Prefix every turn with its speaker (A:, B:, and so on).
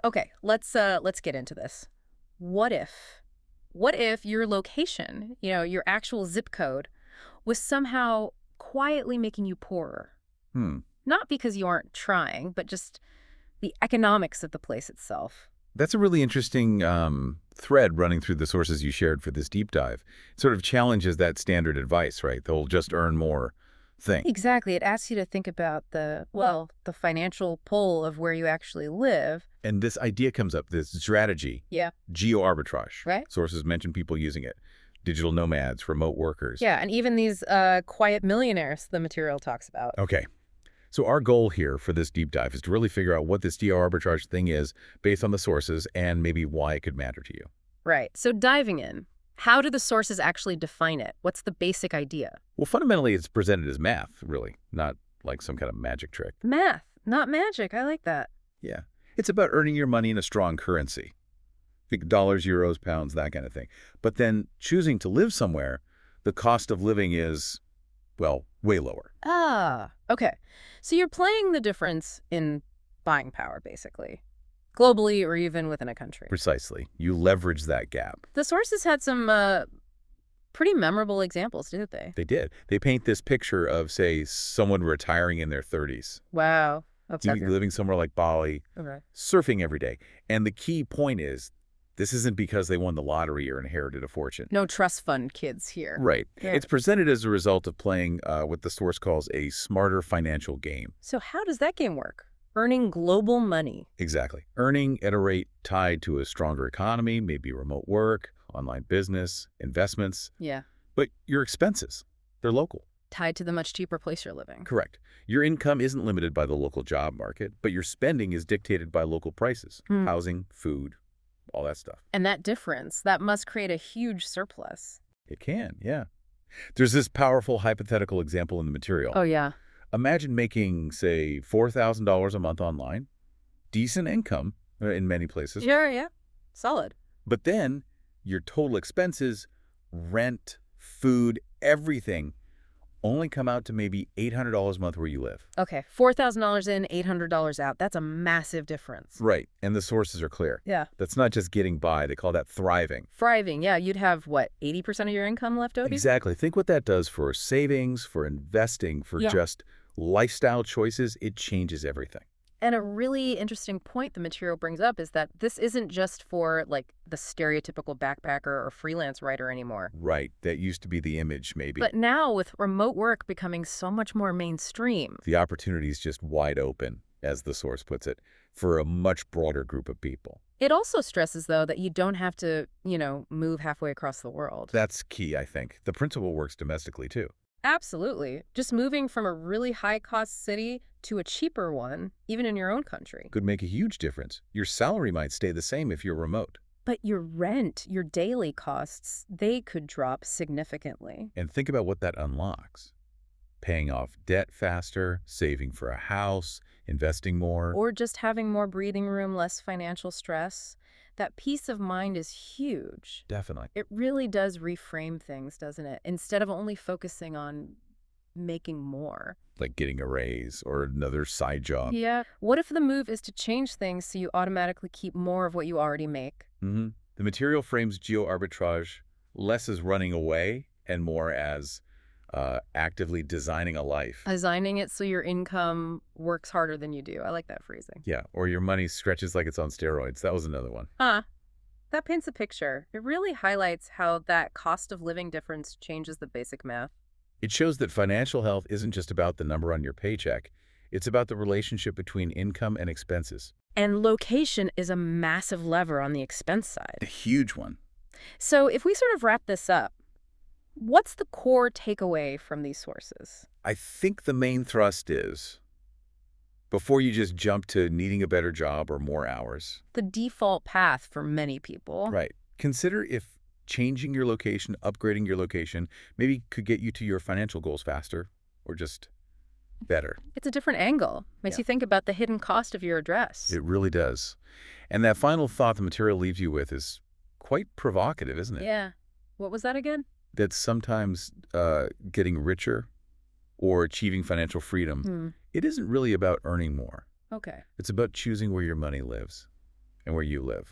A: Okay, let's get into this. What if? What if your location, your actual zip code, was somehow quietly making you poorer?
B: Hmm.
A: Not because you aren't trying, but just the economics of the place itself.
B: That's a really interesting thread running through the sources you shared for this deep dive. It sort of challenges that standard advice, right? They'll just earn more thing.
A: Exactly. It asks you to think about the financial pull of where you actually live.
B: And this idea comes up, this strategy,
A: Yeah.
B: Geo Arbitrage.
A: Right?
B: Sources mention people using it. Digital nomads, remote workers.
A: Yeah, and even these quiet millionaires the material talks about.
B: Okay. So our goal here for this deep dive is to really figure out what this Geo Arbitrage thing is based on the sources and maybe why it could matter to you.
A: Right. So diving in, how do the sources actually define it? What's the basic idea?
B: Well, fundamentally, it's presented as math, really, not like some kind of magic trick.
A: Math, not magic. I like that.
B: Yeah. It's about earning your money in a strong currency. Think dollars, euros, pounds, that kind of thing. But then choosing to live somewhere, the cost of living is, well, way lower.
A: Ah, okay. So you're playing the difference in buying power, basically, globally or even within a country.
B: Precisely. You leverage that gap.
A: The sources had some pretty memorable examples, didn't they?
B: They did. They paint this picture of, say, someone retiring in their 30s,
A: Wow. That's
B: living somewhere like Bali,
A: okay.
B: surfing every day. And the key point is, this isn't because they won the lottery or inherited a fortune.
A: No trust fund kids here.
B: Right.
A: Yeah.
B: It's presented as a result of playing what the source calls a smarter financial game.
A: So how does that game work? Earning global money.
B: Exactly. Earning at a rate tied to a stronger economy, maybe remote work, online business, investments.
A: Yeah.
B: But your expenses, they're local.
A: Tied to the much cheaper place you're living.
B: Correct. Your income isn't limited by the local job market, but your spending is dictated by local prices, housing, food, all that stuff.
A: And that difference, that must create a huge surplus.
B: It can, yeah. There's this powerful hypothetical example in the material.
A: Oh, yeah.
B: Imagine making, say, $4,000 a month online. Decent income in many places.
A: Yeah. Solid.
B: But then your total expenses, rent, food, everything, only come out to maybe $800 a month where you live.
A: Okay, $4,000 in, $800 out. That's a massive difference.
B: Right, and the sources are clear.
A: Yeah.
B: That's not just getting by. They call that thriving.
A: Thriving, yeah. You'd have, what, 80% of your income left over?
B: Exactly. Think what that does for savings, for investing, for just lifestyle choices. It changes everything.
A: And a really interesting point the material brings up is that this isn't just for, like, the stereotypical backpacker or freelance writer anymore.
B: Right. That used to be the image, maybe.
A: But now, with remote work becoming so much more mainstream.
B: The opportunity is just wide open, as the source puts it, for a much broader group of people.
A: It also stresses, though, that you don't have to, move halfway across the world.
B: That's key, I think. The principle works domestically, too.
A: Absolutely. Just moving from a really high-cost city to a cheaper one, even in your own country.
B: Could make a huge difference. Your salary might stay the same if you're remote.
A: But your rent, your daily costs, they could drop significantly.
B: And think about what that unlocks. Paying off debt faster, saving for a house, investing more.
A: Or just having more breathing room, less financial stress. That peace of mind is huge.
B: Definitely.
A: It really does reframe things, doesn't it? Instead of only focusing on making more.
B: Like getting a raise or another side job.
A: Yeah. What if the move is to change things so you automatically keep more of what you already make?
B: The material frames geo arbitrage less as running away and more as actively designing a life.
A: Designing it so your income works harder than you do. I like that phrasing.
B: Yeah, or your money stretches like it's on steroids. That was another one.
A: That paints a picture. It really highlights how that cost of living difference changes the basic math.
B: It shows that financial health isn't just about the number on your paycheck. It's about the relationship between income and expenses.
A: And location is a massive lever on the expense side.
B: A huge one.
A: So if we sort of wrap this up, what's the core takeaway from these sources?
B: I think the main thrust is, before you just jump to needing a better job or more hours.
A: The default path for many people.
B: Right. Consider if changing your location, upgrading your location, maybe could get you to your financial goals faster or just better.
A: It's a different angle. Makes you think about the hidden cost of your address.
B: It really does. And that final thought the material leaves you with is quite provocative, isn't it?
A: Yeah. What was that again?
B: That sometimes getting richer or achieving financial freedom, it isn't really about earning more.
A: Okay.
B: It's about choosing where your money lives. and where you live.